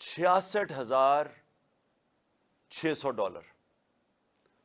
$66,600।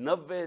90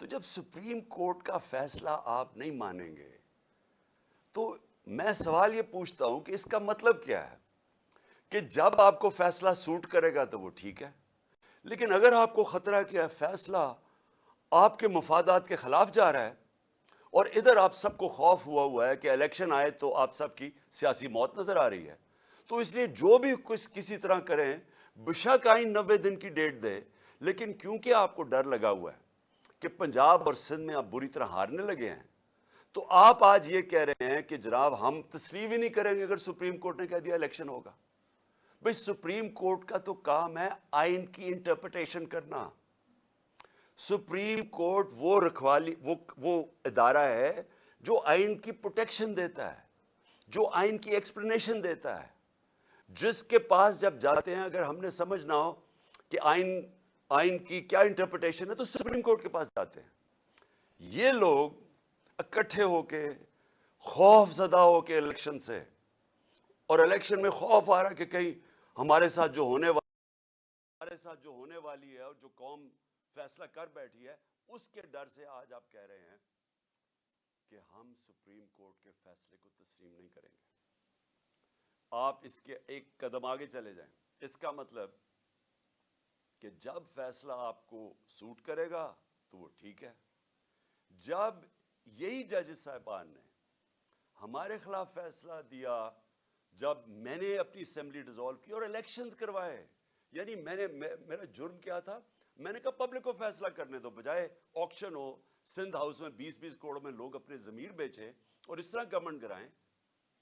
تو جب supreme court کا فیصلہ آپ نہیں مانیں گے تو میں سوال یہ پوچھتا ہوں کہ اس کا مطلب کیا ہے کہ جب آپ کو فیصلہ سوٹ کرے گا تو وہ ٹھیک ہے، لیکن اگر آپ کو خطرہ ہے کہ فیصلہ آپ کے مفادات کے خلاف جا رہا ہے اور ادھر آپ سب کو خوف ہوا ہے کہ الیکشن آئے تو آپ سب کی سیاسی موت نظر آ رہی ہے، تو اس لیے جو بھی کسی طرح کریں بشک آئین 90 دن کی ڈیٹ دے، لیکن کیونکہ آپ کو ڈر لگا ہوا ہے کہ پنجاب اور سندھ میں آپ بری طرح ہارنے لگے ہیں، تو آپ آج یہ کہہ رہے ہیں کہ جناب ہم تسلیم ہی نہیں کریں گے اگر سپریم کورٹ نے کہہ دیا الیکشن ہوگا۔ بھئی سپریم کورٹ کا تو کام ہے آئین کی انٹرپریٹیشن کرنا۔ سپریم کورٹ وہ رکھوالی وہ ادارہ ہے جو آئین کی پروٹیکشن دیتا ہے، جو آئین کی ایکسپلینیشن دیتا ہے، جس کے پاس جب جاتے ہیں اگر ہم نے سمجھنا ہو کہ آئین کی کیا انٹرپریٹیشن ہے تو سپریم کورٹ کے پاس جاتے ہیں۔ یہ لوگ اکٹھے ہو کے خوف زدہ ہو کے الیکشن سے، اور الیکشن میں خوف آ رہا کہ کہیں ہمارے ساتھ جو ہونے والی ہے اور جو قوم فیصلہ کر بیٹھی ہے اس کے ڈر سے آج آپ کہہ رہے ہیں کہ ہم سپریم کورٹ کے فیصلے کو تسلیم نہیں کریں گے۔ آپ اس کے ایک قدم آگے چلے جائیں، اس کا مطلب کہ جب فیصلہ آپ کو سوٹ کرے گا تو وہ ٹھیک ہے، جب یہی ججز صاحبان نے ہمارے خلاف فیصلہ دیا، جب میں نے اپنی اسمبلی ڈیزالو کی اور الیکشنز کروائے، یعنی میرا جرم کیا تھا، میں نے کہا پبلک کو فیصلہ کرنے دو، بجائے آکشن ہو سندھ ہاؤس میں 20-20 کروڑ میں لوگ اپنے ضمیر بیچیں اور اس طرح گورنمنٹ کرائیں،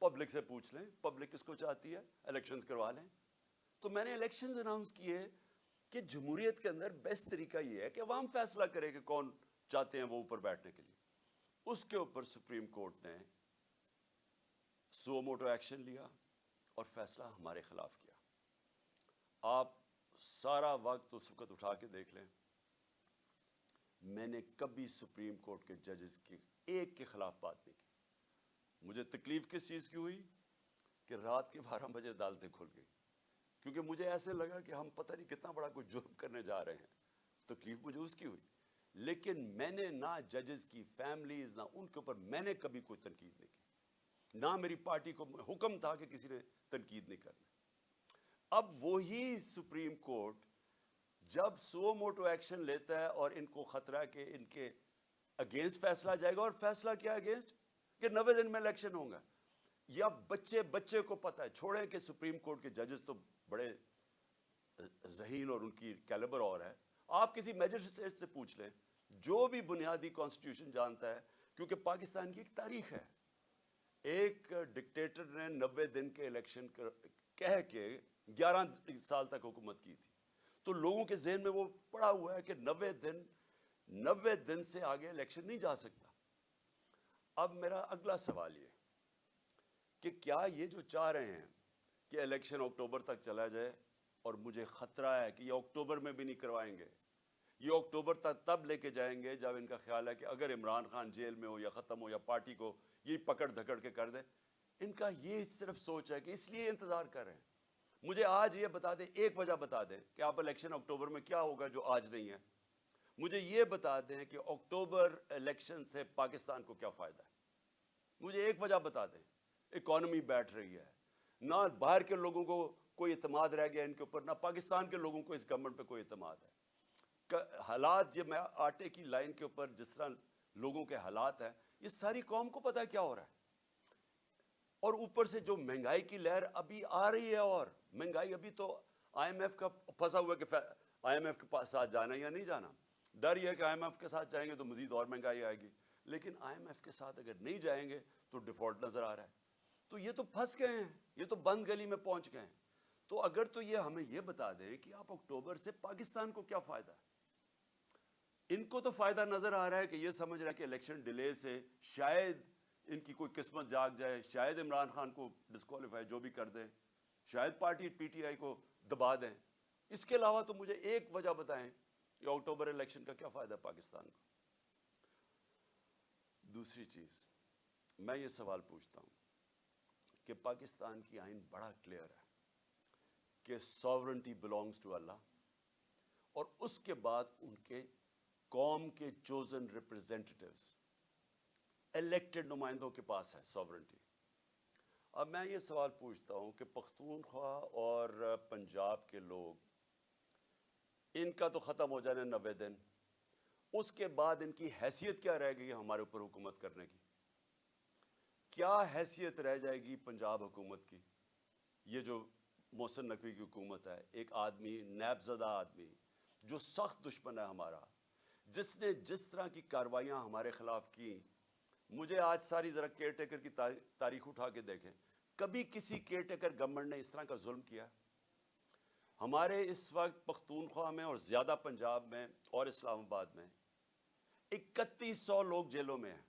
پبلک سے پوچھ لیں پبلک کس کو چاہتی ہے، الیکشنز کروا لیں۔ تو میں نے الیکشنز اناؤنس کیے کہ جمہوریت کے اندر بیسٹ طریقہ یہ ہے کہ عوام فیصلہ کرے کہ کون چاہتے ہیں وہ اوپر بیٹھنے کے لیے۔ اس کے اوپر سپریم کورٹ نے سو موٹو ایکشن لیا اور فیصلہ ہمارے خلاف کیا۔ آپ سارا وقت اس وقت اٹھا کے دیکھ لیں، میں نے کبھی سپریم کورٹ کے ججز کی ایک کے خلاف بات نہیں کی۔ مجھے تکلیف کس چیز کی ہوئی کہ رات کے 12 بجے عدالتیں کھل گئی، کیونکہ مجھے ایسے لگا کہ ہم پتہ نہیں کتنا بڑا کوئی جرم کرنے جا رہے ہیں۔ تکلیف مجھے اس کی ہوئی، لیکن میں نے نہ ججز کی فیملیز نہ ان کے اوپر میں نے کبھی کوئی تنقید نہیں کی، نہ میری پارٹی کو حکم تھا کہ کسی نے تنقید نہیں کرنی۔ اب وہی سپریم کورٹ جب سو موٹو ایکشن لیتا ہے اور ان کو خطرہ ہے کہ ان کے اگینسٹ فیصلہ جائے گا، اور فیصلہ کیا اگینسٹ کہ 90 دن میں الیکشن ہوں گا، یا بچے کو پتہ ہے، چھوڑیں کہ سپریم کورٹ کے ججز تو بڑے ذہین اور ان کی کیلیبر اور ہے، آپ کسی میجسٹریٹ سے پوچھ لیں جو بھی بنیادی کانسٹیٹیوشن جانتا ہے، کیونکہ پاکستان کی ایک تاریخ ہے، ایک ڈکٹیٹر نے 90 دن کے الیکشن کہہ کے 11 سال تک حکومت کی تھی، تو لوگوں کے ذہن میں وہ پڑا ہوا ہے کہ 90 دن سے آگے الیکشن نہیں جا سکتا۔ اب میرا اگلا سوال یہ کہ کیا یہ جو چاہ رہے ہیں کہ الیکشن اکتوبر تک چلا جائے، اور مجھے خطرہ ہے کہ یہ اکتوبر میں بھی نہیں کروائیں گے، یہ اکتوبر تک تب لے کے جائیں گے جب ان کا خیال ہے کہ اگر عمران خان جیل میں ہو یا ختم ہو یا پارٹی کو یہ پکڑ دھکڑ کے کر دے، ان کا یہ صرف سوچ ہے کہ اس لیے انتظار کر رہے ہیں۔ مجھے آج یہ بتا دیں، ایک وجہ بتا دیں کہ آپ الیکشن اکتوبر میں کیا ہوگا جو آج نہیں ہے، مجھے یہ بتا دیں کہ اکتوبر الیکشن سے پاکستان کو کیا فائدہ ہے، مجھے ایک وجہ بتا دیں۔ اکانومی بیٹھ رہی ہے، نہ باہر کے لوگوں کو کوئی اعتماد رہ گیا ان کے اوپر، نہ پاکستان کے لوگوں کو اس گورنمنٹ پہ کوئی اعتماد ہے۔ حالات یہ میں آٹے کی لائن کے اوپر جس طرح لوگوں کے حالات ہیں، یہ ساری قوم کو پتہ ہے کیا ہو رہا ہے، اور اوپر سے جو مہنگائی کی لہر ابھی آ رہی ہے، اور مہنگائی ابھی تو آئی ایم ایف کا پھنسا ہوا ہے کہ آئی ایم ایف کے ساتھ جانا یا نہیں جانا، ڈر یہ ہے کہ آئی ایم ایف کے ساتھ جائیں گے تو مزید اور مہنگائی آئے گی، لیکن آئی ایم ایف کے ساتھ اگر نہیں جائیں گے تو ڈیفالٹ نظر آ رہا ہے، تو یہ تو پھنس گئے ہیں، یہ تو بند گلی میں پہنچ گئے ہیں۔ تو اگر تو یہ ہمیں یہ بتا دیں کہ آپ اکتوبر سے پاکستان کو کیا فائدہ ہے، ان کو تو فائدہ نظر آ رہا ہے کہ یہ سمجھ رہا ہے کہ الیکشن ڈیلے سے شاید ان کی کوئی قسمت جاگ جائے، شاید عمران خان کو ڈسکوالیفائی جو بھی کر دیں، شاید پارٹی پی ٹی آئی کو دبا دیں۔ اس کے علاوہ تو مجھے ایک وجہ بتائیں کہ اکتوبر الیکشن کا کیا فائدہ ہے پاکستان کو۔ دوسری چیز میں یہ سوال پوچھتا ہوں کہ پاکستان کی آئین بڑا کلیئر ہے کہ ساورنٹی بلانگز ٹو اللہ، اور اس کے بعد ان کے قوم کے چوزن ریپرزینٹیٹیوز، الیکٹڈ نمائندوں کے پاس ہے سوورنٹی۔ اب میں یہ سوال پوچھتا ہوں کہ پختونخوا اور پنجاب کے لوگ، ان کا تو ختم ہو جانا 90 دن، اس کے بعد ان کی حیثیت کیا رہ گئی ہے ہمارے اوپر حکومت کرنے کی؟ کیا حیثیت رہ جائے گی پنجاب حکومت کی؟ یہ جو محسن نقوی کی حکومت ہے، ایک آدمی، نیب زدہ آدمی جو سخت دشمن ہے ہمارا، جس نے جس طرح کی کارروائیاں ہمارے خلاف کی، مجھے آج ساری ذرا کیئر ٹیکر کی تاریخ اٹھا کے دیکھیں، کبھی کسی کیئر ٹیکر گورنمنٹ نے اس طرح کا ظلم کیا؟ ہمارے اس وقت پختونخوا میں اور زیادہ پنجاب میں اور اسلام آباد میں 3100 لوگ جیلوں میں ہیں۔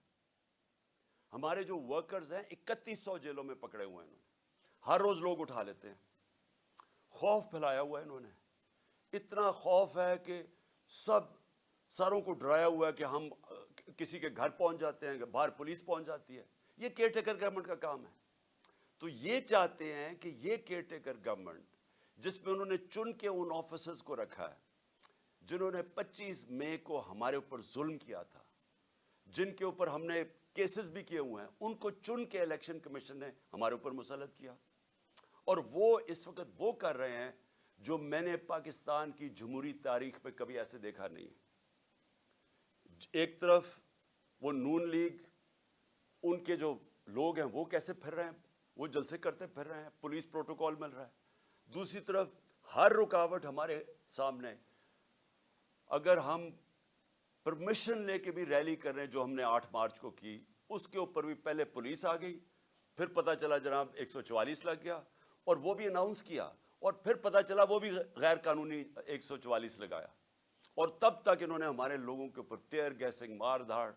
ہمارے جو ورکرز ہیں 3100 جیلوں میں پکڑے ہوئے ہیں، انہوں نے ہر روز لوگ اٹھا لیتے ہیں۔ خوف پھیلایا ہوا ہے انہوں نے، اتنا خوف ہے کہ سب ساروں کو ڈرایا ہوا ہے کہ ہم کسی کے گھر پہنچ جاتے ہیں، باہر پولیس پہنچ جاتی ہے۔ یہ کیئر ٹیکر گورنمنٹ کا کام ہے۔ تو یہ چاہتے ہیں کہ یہ کیئر ٹیکر گورنمنٹ، جس میں انہوں نے چن کے ان آفیسرز کو رکھا ہے جنہوں نے 25 مئی کو ہمارے اوپر ظلم کیا تھا، جن کے اوپر ہم نے کیسز بھی کیے ہوئے ہیں، ان کو چن کے الیکشن کمیشن نے ہمارے اوپر مسلط کیا، اور وہ اس وقت وہ کر رہے ہیں جو میں نے پاکستان کی جمہوری تاریخ میں کبھی ایسے دیکھا نہیں ہے۔ ایک طرف وہ نون لیگ، ان کے جو لوگ ہیں وہ کیسے پھر رہے ہیں، وہ جلسے کرتے پھر رہے ہیں، پولیس پروٹوکول مل رہا ہے۔ دوسری طرف ہر رکاوٹ ہمارے سامنے، اگر ہم پرمیشن لے کے بھی ریلی کر رہے ہیں جو ہم نے 8 مارچ کو کی، اس کے اوپر بھی پہلے پولیس آ گئی، پھر پتہ چلا جناب 144 لگ گیا، اور وہ بھی اناؤنس کیا، اور پھر پتہ چلا وہ بھی غیر قانونی 144 لگایا، اور تب تک انہوں نے ہمارے لوگوں کے اوپر ٹیئر گیسنگ، مار دھاڑ،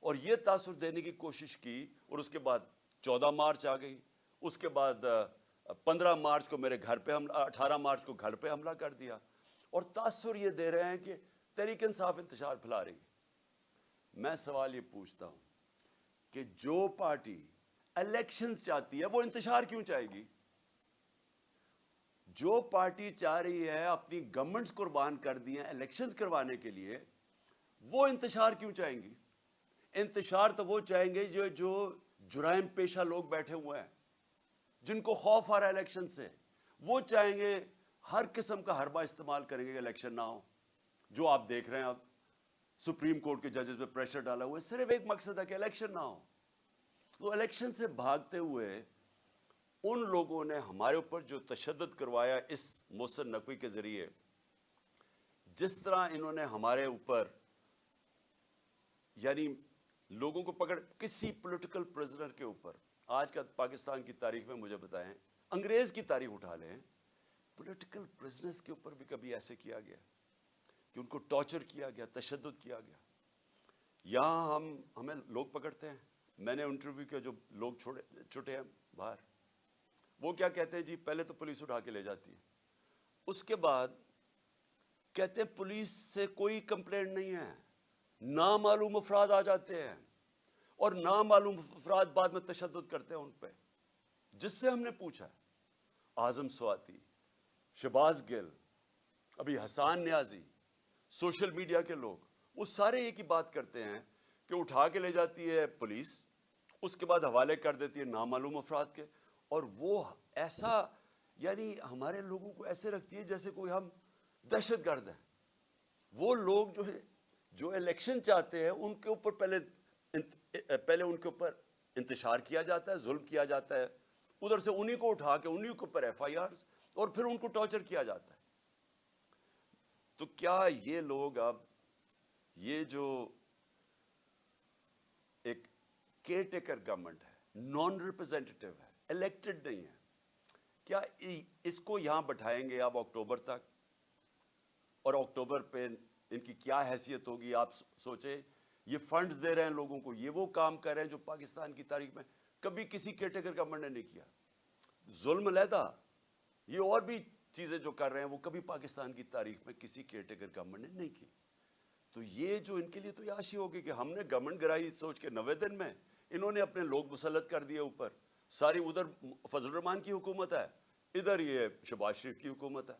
اور یہ تاثر دینے کی کوشش کی، اور اس کے بعد 14 مارچ آ گئی، اس کے بعد 15 مارچ کو میرے گھر پہ حملہ، 18 مارچ کو گھر پہ حملہ کر دیا، اور تاثر یہ دے رہے ہیں کہ تحریک انصاف انتشار پھیلا رہی ہے۔ میں سوال یہ پوچھتا ہوں کہ جو پارٹی الیکشنز چاہتی ہے وہ انتشار کیوں چاہے گی؟ جو پارٹی چاہ رہی ہے اپنی گورنمنٹس قربان کر دی ہیں الیکشنز کروانے کے لیے، وہ انتشار کیوں چاہیں گی؟ انتشار تو وہ چاہیں گے جو جرائم پیشہ لوگ بیٹھے ہوئے ہیں، جن کو خوف آ رہا ہے الیکشن سے، وہ چاہیں گے، ہر قسم کا حربہ استعمال کریں گے کہ الیکشن نہ ہو۔ جو آپ دیکھ رہے ہیں اب سپریم کورٹ کے ججز پہ پریشر ڈالا ہوا ہے، صرف ایک مقصد ہے کہ الیکشن نہ ہو۔ تو الیکشن سے بھاگتے ہوئے ان لوگوں نے ہمارے اوپر جو تشدد کروایا اس محسن نقوی کے ذریعے، جس طرح انہوں نے ہمارے اوپر یعنی لوگوں کو پکڑ، کسی پولیٹیکل پرزنر کے اوپر، آج کا پاکستان کی تاریخ میں مجھے بتائیں، انگریز کی تاریخ اٹھا لیں، پولیٹیکل پرزنرز کے اوپر بھی کبھی ایسے کیا گیا کہ ان کو ٹارچر کیا گیا، تشدد کیا گیا؟ یہاں ہمیں لوگ پکڑتے ہیں، میں نے انٹرویو کیا، جو لوگ چھوٹے ہیں باہر، وہ کیا کہتے ہیں جی، پہلے تو پولیس اٹھا کے لے جاتی ہے، اس کے بعد کہتے ہیں پولیس سے کوئی کمپلینٹ نہیں ہے، نامعلوم افراد آ جاتے ہیں، اور نامعلوم افراد بعد میں تشدد کرتے ہیں ان پہ۔ جس سے ہم نے پوچھا، اعظم سواتی، شہباز گل، ابھی حسان نیازی، سوشل میڈیا کے لوگ، وہ سارے ایک ہی بات کرتے ہیں کہ اٹھا کے لے جاتی ہے پولیس، اس کے بعد حوالے کر دیتی ہے نامعلوم افراد کے، اور وہ ایسا یعنی ہمارے لوگوں کو ایسے رکھتی ہے جیسے کوئی ہم دہشت گرد ہیں۔ وہ لوگ جو ہیں جو الیکشن چاہتے ہیں، ان کے اوپر پہلے ان کے اوپر انتشار کیا جاتا ہے، ظلم کیا جاتا ہے، ادھر سے انہی کو اٹھا کے انہی کے اوپر ایف آئی آرز، اور پھر ان کو ٹارچر کیا جاتا ہے۔ تو کیا یہ لوگ اب یہ جو ایک کیئر ٹیکر گورنمنٹ ہے، نان ریپرزینٹیٹیو ہے، الیکٹڈ نہیں ہے، کیا اس کو یہاں بٹھائیں گے اب اکتوبر تک؟ اور اکتوبر پہ ان کی کیا حیثیت ہوگی؟ آپ سوچیں، یہ فنڈز دے رہے ہیں لوگوں کو، یہ وہ کام کر رہے ہیں جو پاکستان کی تاریخ میں کبھی کسی کیئر ٹیکر گورنمنٹ نے نہیں کیا۔ ظلم علیحدہ، یہ اور بھی چیزیں جو کر رہے ہیں وہ کبھی پاکستان کی تاریخ میں کسی کیئر ٹیکر گورنمنٹ نے نہیں کی۔ تو یہ جو ان کے لیے تو یہ عاشی ہوگی کہ ہم نے گورنمنٹ گرائی سوچ کے 90 دن میں انہوں نے اپنے لوگ مسلط کر دیے اوپر، ساری ادھر فضل الرحمان کی حکومت ہے، ادھر یہ شہباز شریف کی حکومت ہے،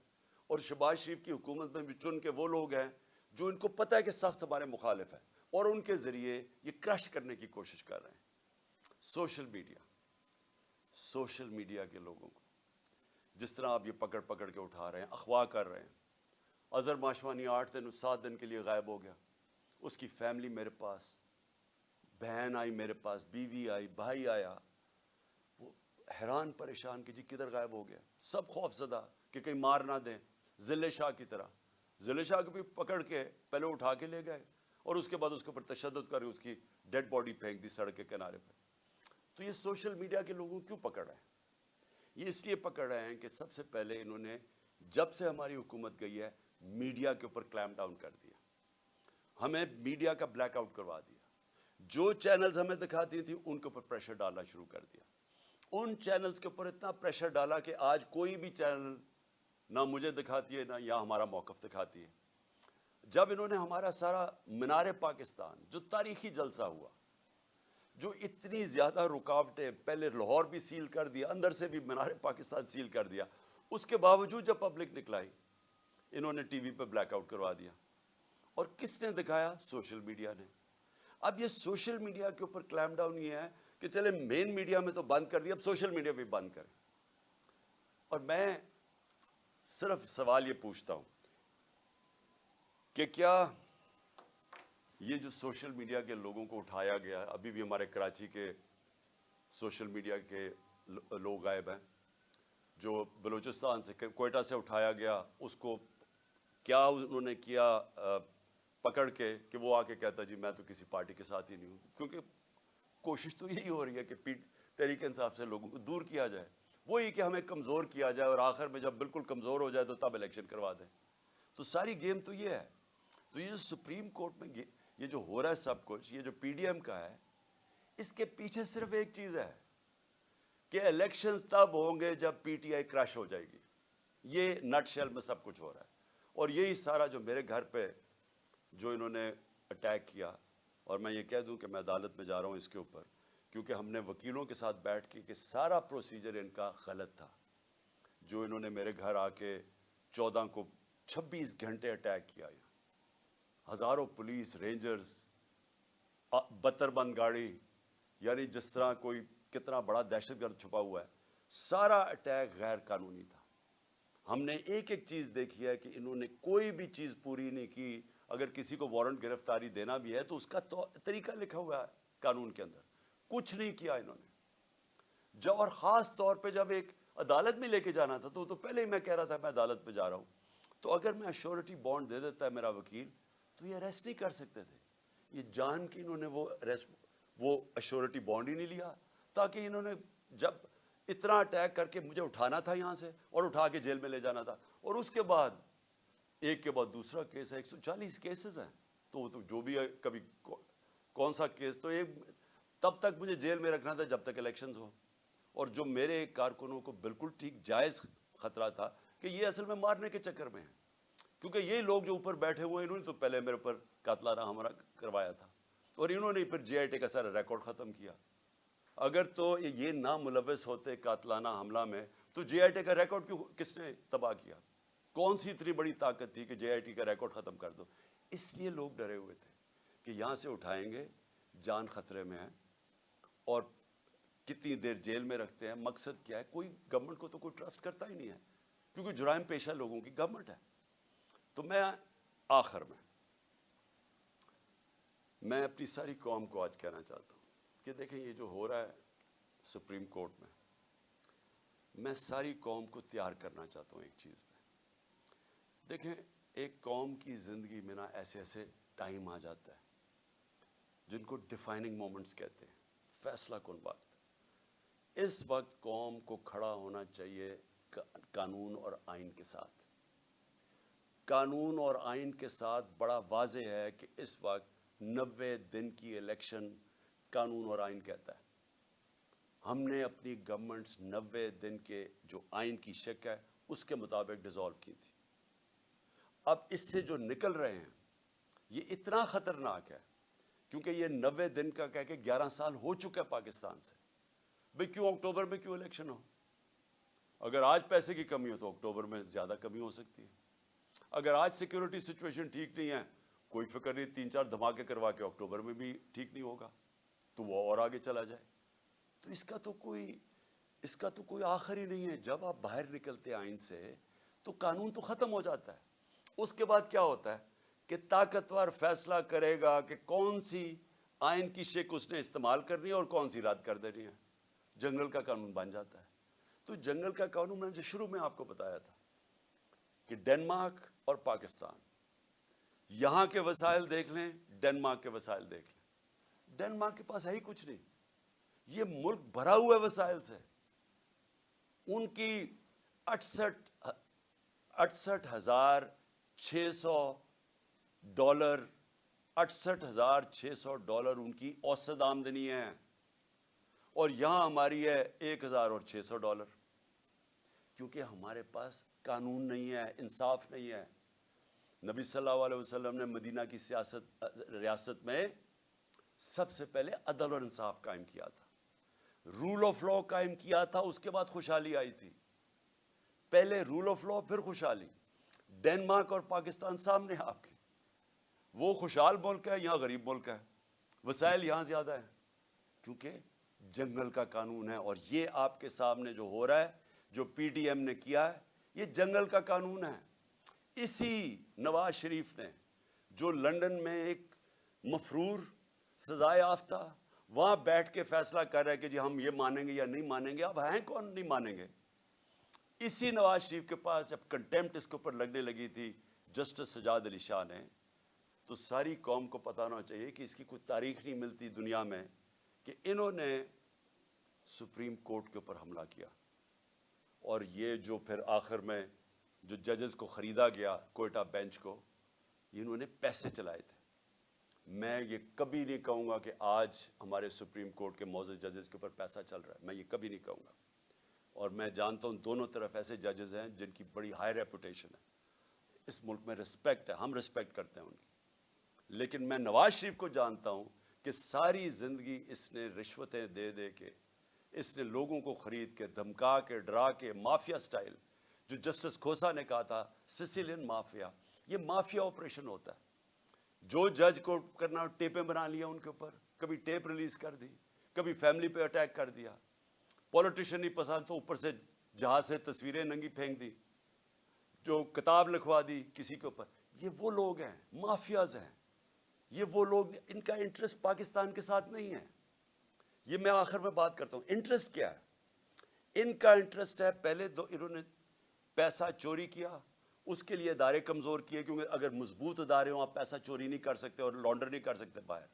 اور شہباز شریف کی حکومت میں بھی چن کے وہ لوگ ہیں جو ان کو پتہ ہے کہ سخت ہمارے مخالف ہے، اور ان کے ذریعے یہ کرش کرنے کی کوشش کر رہے ہیں۔ سوشل میڈیا کے لوگوں کو جس طرح آپ یہ پکڑ پکڑ کے اٹھا رہے ہیں، اغوا کر رہے ہیں۔ اظہر ماشوانی 7 دن کے لیے غائب ہو گیا، اس کی فیملی میرے پاس، بہن آئی میرے پاس، بیوی آئی، بھائی آیا، وہ حیران پریشان کہ جی کدھر غائب ہو گیا، سب خوف زدہ کہ کہیں مار نہ دیں، ذلِ شاہ کی طرح۔ ذلِ شاہ کو بھی پکڑ کے پہلے اٹھا کے لے گئے، اور اس کے بعد اس کے اوپر تشدد کر اس کی ڈیڈ باڈی پھینک دی سڑک کے کنارے پہ۔ تو یہ سوشل میڈیا کے لوگوں کیوں پکڑ رہے ہیں؟ یہ اس لیے پکڑ رہے ہیں کہ سب سے پہلے انہوں نے جب سے ہماری حکومت گئی ہے میڈیا کے اوپر کلیم ڈاؤن کر دیا، ہمیں میڈیا کا بلیک آؤٹ کروا دیا، جو چینلز ہمیں دکھاتی تھیں ان کے اوپر پریشر ڈالنا شروع کر دیا، ان چینلز کے اوپر اتنا پریشر ڈالا کہ آج کوئی بھی چینل نہ مجھے دکھاتی ہے نہ یا ہمارا موقف دکھاتی ہے۔ جب انہوں نے ہمارا سارا مینار پاکستان جو تاریخی جلسہ ہوا، جو اتنی زیادہ رکاوٹیں، پہلے لاہور بھی سیل کر دیا، اندر سے بھی مینار پاکستان سیل کر دیا، اس کے باوجود جب پبلک نکلائی انہوں نے ٹی وی پہ بلیک آؤٹ کروا دیا۔ اور کس نے دکھایا؟ سوشل میڈیا نے۔ اب یہ سوشل میڈیا کے اوپر کلیم ڈاؤن یہ ہے کہ چلے مین میڈیا میں تو بند کر دیا، اب سوشل میڈیا بھی بند کریں۔ اور میں صرف سوال یہ پوچھتا ہوں کہ کیا یہ جو سوشل میڈیا کے لوگوں کو اٹھایا گیا، ابھی بھی ہمارے کراچی کے سوشل میڈیا کے لوگ غائب ہیں، جو بلوچستان سے کوئٹہ سے اٹھایا گیا، اس کو کیا انہوں نے کیا پکڑ کے کہ وہ آ کے کہتا جی میں تو کسی پارٹی کے ساتھ ہی نہیں ہوں، کیونکہ کوشش تو یہی ہو رہی ہے کہ تحریک انصاف سے لوگوں کو دور کیا جائے، وہی کہ ہمیں کمزور کیا جائے، اور آخر میں جب بالکل کمزور ہو جائے تو تب الیکشن کروا دیں۔ تو ساری گیم تو یہ ہے۔ تو یہ جو سپریم کورٹ میں یہ جو ہو رہا ہے سب کچھ، یہ جو پی ڈی ایم کا ہے، اس کے پیچھے صرف ایک چیز ہے کہ الیکشنز تب ہوں گے جب پی ٹی آئی کریش ہو جائے گی۔ یہ نٹ شیل میں سب کچھ ہو رہا ہے، اور یہی سارا جو میرے گھر پہ جو انہوں نے اٹیک کیا، اور میں یہ کہہ دوں کہ میں عدالت میں جا رہا ہوں اس کے اوپر، کیونکہ ہم نے وکیلوں کے ساتھ بیٹھ کے کہ سارا پروسیجر ان کا غلط تھا۔ جو انہوں نے میرے گھر آ کے 14 کو 26 گھنٹے اٹیک کیا، ہزاروں پولیس رینجرز، بتر بند گاڑی، یعنی جس طرح کوئی کتنا بڑا دہشت گرد چھپا ہوا ہے، سارا اٹیک غیر قانونی تھا۔ ہم نے ایک ایک چیز دیکھی ہے کہ انہوں نے کوئی بھی چیز پوری نہیں کی۔ اگر کسی کو وارنٹ گرفتاری دینا بھی ہے تو اس کا طریقہ لکھا ہوا ہے قانون کے اندر، کچھ نہیں کیا انہوں نے۔ اور خاص طور پہ جب ایک عدالت میں لے کے جانا تھا تو پہلے ہی میں کہہ رہا تھا میں عدالت پہ جا رہا ہوں، تو اگر میں ایشورٹی بانڈ دے دیتا ہے میرا وکیل تو یہ اریسٹ نہیں کر سکتے تھے۔ یہ جان کے انہوں نے وہ ایشورٹی بانڈ ہی نہیں لیا، تاکہ انہوں نے جب اتنا اٹیک کر کے مجھے اٹھانا تھا یہاں سے اور اٹھا کے جیل میں لے جانا تھا، اور اس کے بعد ایک کے بعد دوسرا کیس ہے، 140 کیسز ہیں، تو جو بھی ہے کبھی کون سا کیس، تو تب تک مجھے جیل میں رکھنا تھا جب تک الیکشنز ہو۔ اور جو میرے کارکنوں کو بالکل ٹھیک جائز خطرہ تھا کہ یہ اصل میں مارنے کے چکر میں ہیں، کیونکہ یہ لوگ جو اوپر بیٹھے ہوئے ہیں انہوں نے تو پہلے میرے اوپر قاتلانہ حملہ کروایا تھا، اور انہوں نے پھر جے آئی ٹی کا سارا ریکارڈ ختم کیا۔ اگر تو یہ نہ ملوث ہوتے قاتلانہ حملہ میں تو جے آئی ٹی کا ریکارڈ کیوں کس نے تباہ کیا؟ کون سی اتنی بڑی طاقت تھی کہ جے آئی ٹی کا ریکارڈ ختم کر دو؟ اس لیے لوگ ڈرے ہوئے تھے کہ یہاں سے اٹھائیں گے، جان خطرے میں ہے، اور کتنی دیر جیل میں رکھتے ہیں، مقصد کیا ہے؟ کوئی گورنمنٹ کو تو کوئی ٹرسٹ کرتا ہی نہیں ہے، کیونکہ جرائم پیشہ لوگوں کی گورنمنٹ ہے۔ تو میں آخر میں اپنی ساری قوم کو آج کہنا چاہتا ہوں کہ دیکھیں یہ جو ہو رہا ہے سپریم کورٹ میں ساری قوم کو تیار کرنا چاہتا ہوں ایک چیز پہ۔ دیکھیں ایک قوم کی زندگی میں نا ایسے ایسے ٹائم آ جاتا ہے جن کو ڈیفائننگ مومنٹس کہتے ہیں، فیصلہ کن وقت۔ اس وقت قوم کو کھڑا ہونا چاہیے قانون اور آئین کے ساتھ۔ قانون اور آئین کے ساتھ بڑا واضح ہے کہ اس وقت 90 دن کی الیکشن قانون اور آئین کہتا ہے۔ ہم نے اپنی گورنمنٹس 90 دن کے جو آئین کی شک ہے اس کے مطابق ڈیزالو کی تھی۔ اب اس سے جو نکل رہے ہیں یہ اتنا خطرناک ہے کیونکہ یہ 90 دن کا کہہ کے 11 سال ہو چکا ہے پاکستان سے۔ بھئی کیوں اکتوبر میں کیوں الیکشن ہو؟ اگر آج پیسے کی کمی ہو تو اکتوبر میں زیادہ کمی ہو سکتی ہے۔ اگر آج سیکیورٹی سچویشن ٹھیک نہیں ہے کوئی فکر نہیں 3-4 دھماکے کروا کے اکتوبر میں بھی ٹھیک نہیں ہوگا تو وہ اور آگے چلا جائے. تو اس کا تو کوئی آخر ہی نہیں ہے. جب آپ باہر نکلتے آئین سے تو قانون تو ختم ہو جاتا ہے. اس کے بعد کیا ہوتا ہے کہ طاقتور فیصلہ کرے گا کہ کون سی آئین کی شق اس نے استعمال کرنی ہے اور کون سی رد کر دینی ہے. جنگل کا قانون بن جاتا ہے. تو جنگل کا قانون میں جو شروع میں آپ کو بتایا تھا کہ ڈنمارک اور پاکستان یہاں کے وسائل دیکھ لیں, ڈنمارک کے وسائل دیکھ لیں. ڈنمارک کے پاس ہے ہی کچھ نہیں. یہ ملک بھرا ہوا ہے وسائل سے. ان کی 68,600 ڈالر $68,600 ان کی اوسط آمدنی ہے, اور یہاں ہماری ہے $1,600. کیونکہ ہمارے پاس قانون نہیں ہے, انصاف نہیں ہے. نبی صلی اللہ علیہ وسلم نے مدینہ کی ریاست میں سب سے پہلے عدل اور انصاف قائم کیا تھا, رول آف لا قائم کیا تھا. اس کے بعد خوشحالی آئی تھی. پہلے رول آف لا پھر خوشحالی. ڈنمارک اور پاکستان سامنے آپ کے, وہ خوشحال ملک ہے, یہاں غریب ملک ہے. وسائل یہاں زیادہ ہیں کیونکہ جنگل کا قانون ہے. اور یہ آپ کے سامنے جو ہو رہا ہے, جو پی ڈی ایم نے کیا ہے, یہ جنگل کا قانون ہے. اسی نواز شریف نے جو لندن میں ایک مفرور سزائے یافتہ وہاں بیٹھ کے فیصلہ کر رہے کہ جی ہم یہ مانیں گے یا نہیں مانیں گے. اب ہیں کون نہیں مانیں گے؟ اسی نواز شریف کے پاس جب کنٹیمپٹ اس کے اوپر لگنے لگی تھی جسٹس سجاد علی شاہ نے, تو ساری قوم کو پتہ ہونا چاہیے کہ اس کی کوئی تاریخ نہیں ملتی دنیا میں کہ انہوں نے سپریم کورٹ کے اوپر حملہ کیا. اور یہ جو پھر آخر میں جو ججز کو خریدا گیا کوئٹہ بینچ کو, یہ انہوں نے پیسے چلائے تھے. میں یہ کبھی نہیں کہوں گا کہ آج ہمارے سپریم کورٹ کے معزز ججز کے اوپر پیسہ چل رہا ہے, میں یہ کبھی نہیں کہوں گا. اور میں جانتا ہوں دونوں طرف ایسے ججز ہیں جن کی بڑی ہائی ریپوٹیشن ہے, اس ملک میں رسپیکٹ ہے, ہم رسپیکٹ کرتے ہیں ان کی. لیکن میں نواز شریف کو جانتا ہوں کہ ساری زندگی اس نے رشوتیں دے دے کے, اس نے لوگوں کو خرید کے, دھمکا کے, ڈرا کے, مافیا سٹائل, جو جسٹس کھوسا نے کہا تھا سسیلین مافیا, یہ مافیا آپریشن ہوتا ہے. جو جج کو کرنا ٹیپیں بنا لیا ان کے اوپر, کبھی ٹیپ ریلیز کر دی, کبھی فیملی پہ اٹیک کر دیا. پولیٹیشین نہیں پسند تو اوپر سے جہاز سے تصویریں ننگی پھینک دی, جو کتاب لکھوا دی کسی کے اوپر. یہ وہ لوگ ہیں, مافیاز ہیں. یہ وہ لوگ, ان کا انٹرسٹ پاکستان کے ساتھ نہیں ہے. یہ میں آخر میں بات کرتا ہوں انٹرسٹ کیا ہے. ان کا انٹرسٹ ہے پہلے انہوں نے پیسہ چوری کیا, اس کے لیے ادارے کمزور کیے, کیونکہ اگر مضبوط ادارے ہوں آپ پیسہ چوری نہیں کر سکتے اور لانڈر نہیں کر سکتے باہر.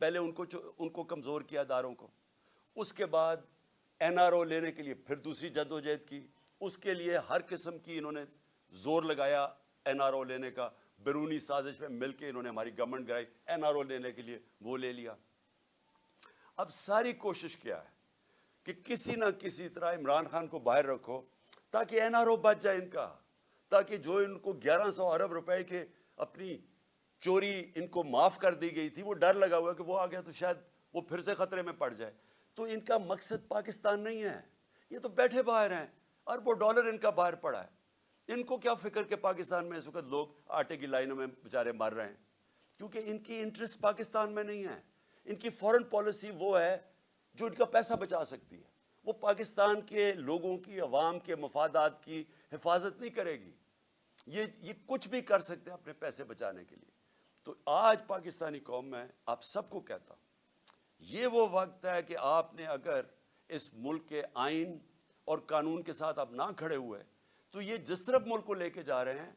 پہلے ان کو کمزور کیا اداروں کو. اس کے بعد این آر او لینے کے لیے پھر دوسری جدوجہد کی, اس کے لیے ہر قسم کی انہوں نے زور لگایا این آر او لینے کا. بیرونی سازش میں مل کے انہوں نے ہماری گورنمنٹ گرائی این آر او لینے کے لیے, وہ لے لیا. اب ساری کوشش کیا ہے کہ کسی نہ کسی طرح عمران خان کو باہر رکھو تاکہ این آر او بچ جائے ان کا, تاکہ جو ان کو 1100 ارب روپے کے اپنی چوری ان کو معاف کر دی گئی تھی, وہ ڈر لگا ہوا کہ وہ آ گیا تو شاید وہ پھر سے خطرے میں پڑ جائے. تو ان کا مقصد پاکستان نہیں ہے, یہ تو بیٹھے باہر ہیں, اربوں ڈالر ان کا باہر پڑا ہے. ان کو کیا فکر کہ پاکستان میں اس وقت لوگ آٹے کی لائنوں میں بیچارے مر رہے ہیں, کیونکہ ان کی انٹرسٹ پاکستان میں نہیں ہے. ان کی فورن پالیسی وہ ہے جو ان کا پیسہ بچا سکتی ہے, وہ پاکستان کے لوگوں کی, عوام کے مفادات کی حفاظت نہیں کرے گی. یہ کچھ بھی کر سکتے ہیں اپنے پیسے بچانے کے لیے. تو آج پاکستانی قوم میں آپ سب کو کہتا ہوں, یہ وہ وقت ہے کہ آپ نے اگر اس ملک کے آئین اور قانون کے ساتھ آپ نہ کھڑے ہوئے تو یہ جس طرف ملک کو لے کے جا رہے ہیں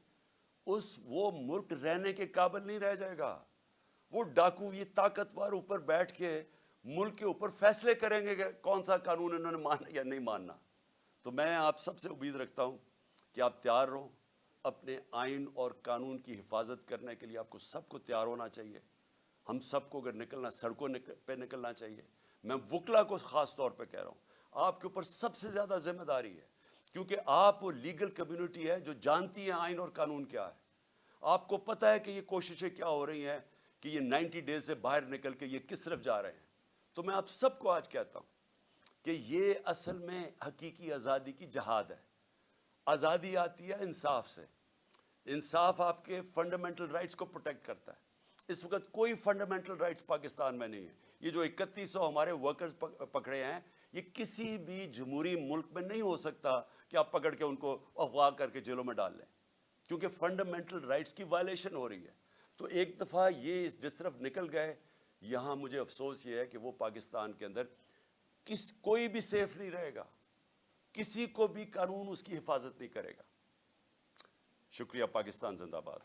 وہ ملک رہنے کے قابل نہیں رہ جائے گا. وہ ڈاکو, یہ طاقتور اوپر بیٹھ کے ملک کے اوپر فیصلے کریں گے کہ کون سا قانون انہوں نے ماننا یا نہیں ماننا. تو میں آپ سب سے امید رکھتا ہوں کہ آپ تیار رہو. اپنے آئین اور قانون کی حفاظت کرنے کے لیے آپ کو سب کو تیار ہونا چاہیے. ہم سب کو اگر نکلنا, سڑکوں پہ نکلنا چاہیے. میں وکلا کو خاص طور پہ کہہ رہا ہوں, آپ کے اوپر سب سے زیادہ ذمہ داری ہے, کیونکہ آپ وہ لیگل کمیونٹی ہے جو جانتی ہے آئین اور قانون کیا ہے. آپ کو پتہ ہے کہ یہ کوششیں کیا ہو رہی ہیں کہ یہ 90 ڈیز سے باہر نکل کے یہ کس طرف جا رہے ہیں. تو میں آپ سب کو آج کہتا ہوں کہ یہ اصل میں حقیقی آزادی کی جہاد ہے. آزادی آتی ہے انصاف سے. انصاف آپ کے فنڈامنٹل رائٹس کو پروٹیکٹ کرتا ہے. اس وقت کوئی فنڈامنٹل رائٹس پاکستان میں نہیں ہے. یہ جو 3100 ہمارے ورکرز پکڑے ہیں، یہ کسی بھی جمہوری ملک میں نہیں ہو سکتا کہ آپ پکڑ کے ان کو اغوا کر کے جیلوں میں ڈال لیں، کیونکہ فنڈامنٹل رائٹس کی وائلیشن ہو رہی ہے. تو ایک دفعہ یہ جس طرف نکل گئے، یہاں مجھے افسوس یہ ہے کہ وہ پاکستان کے اندر کوئی بھی سیف نہیں رہے گا، کسی کو بھی قانون اس کی حفاظت نہیں کرے گا. شکریہ. پاکستان زندہ باد.